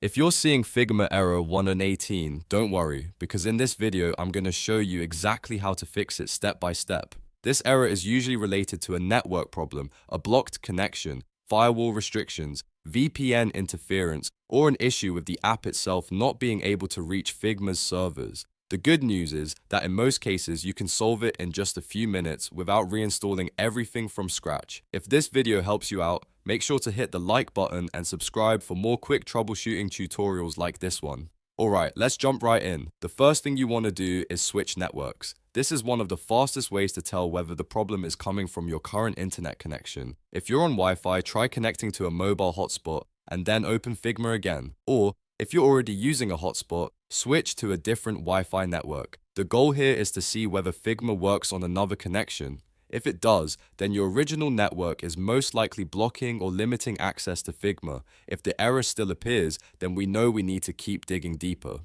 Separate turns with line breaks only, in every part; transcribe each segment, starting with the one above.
If you're seeing Figma Error 1 and 18, don't worry, because in this video I'm going to show you exactly how to fix it step by step. This error is usually related to a network problem, a blocked connection, firewall restrictions, VPN interference, or an issue with the app itself not being able to reach Figma's servers. The good news is that in most cases you can solve it in just a few minutes without reinstalling everything from scratch. If this video helps you out, make sure to hit the like button and subscribe for more quick troubleshooting tutorials like this one. Alright, let's jump right in. The first thing you want to do is switch networks. This is one of the fastest ways to tell whether the problem is coming from your current internet connection. If you're on Wi-Fi, try connecting to a mobile hotspot and then open Figma again. Or, if you're already using a hotspot, switch to a different Wi-Fi network. The goal here is to see whether Figma works on another connection. If it does, then your original network is most likely blocking or limiting access to Figma. If the error still appears, then we know we need to keep digging deeper.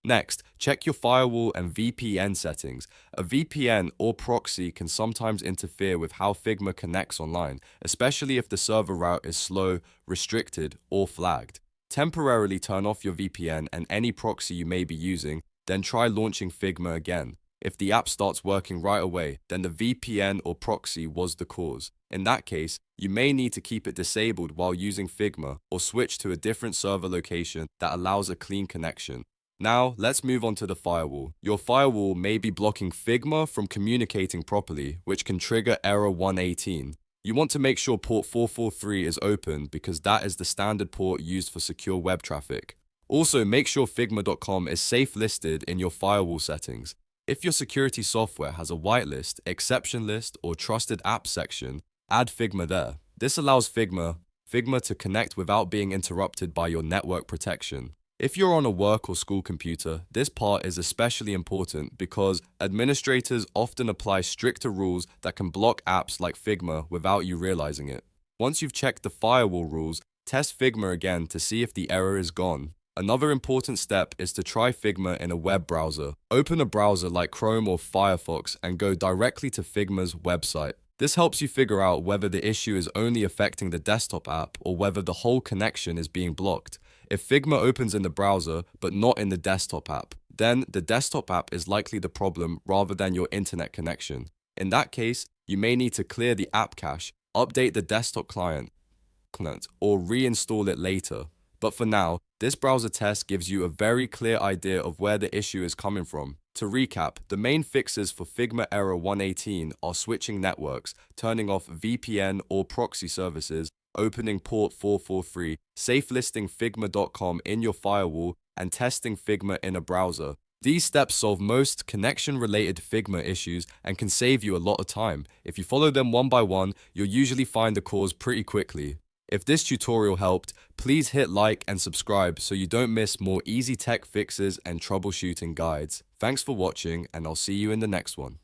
Next, check your firewall and VPN settings. A VPN or proxy can sometimes interfere with how Figma connects online, especially if the server route is slow, restricted, or flagged. Temporarily turn off your VPN and any proxy you may be using, then try launching Figma again. If the app starts working right away, then the VPN or proxy was the cause. In that case, you may need to keep it disabled while using Figma or switch to a different server location that allows a clean connection. Now, let's move on to the firewall. Your firewall may be blocking Figma from communicating properly, which can trigger error 118. You want to make sure port 443 is open because that is the standard port used for secure web traffic. Also, make sure Figma.com is safe listed in your firewall settings. If your security software has a whitelist, exception list, or trusted apps section, add Figma there. This allows Figma to connect without being interrupted by your network protection. If you're on a work or school computer, this part is especially important because administrators often apply stricter rules that can block apps like Figma without you realizing it. Once you've checked the firewall rules, test Figma again to see if the error is gone. Another important step is to try Figma in a web browser. Open a browser like Chrome or Firefox and go directly to Figma's website. This helps you figure out whether the issue is only affecting the desktop app or whether the whole connection is being blocked. If Figma opens in the browser but not in the desktop app, then the desktop app is likely the problem rather than your internet connection. In that case, you may need to clear the app cache, update the desktop client, or reinstall it later. But for now, this browser test gives you a very clear idea of where the issue is coming from. To recap, the main fixes for Figma Error 118 are switching networks, turning off VPN or proxy services, opening port 443, safe listing Figma.com in your firewall, and testing Figma in a browser. These steps solve most connection-related Figma issues and can save you a lot of time. If you follow them one by one, you'll usually find the cause pretty quickly. If this tutorial helped, please hit like and subscribe so you don't miss more easy tech fixes and troubleshooting guides. Thanks for watching, and I'll see you in the next one.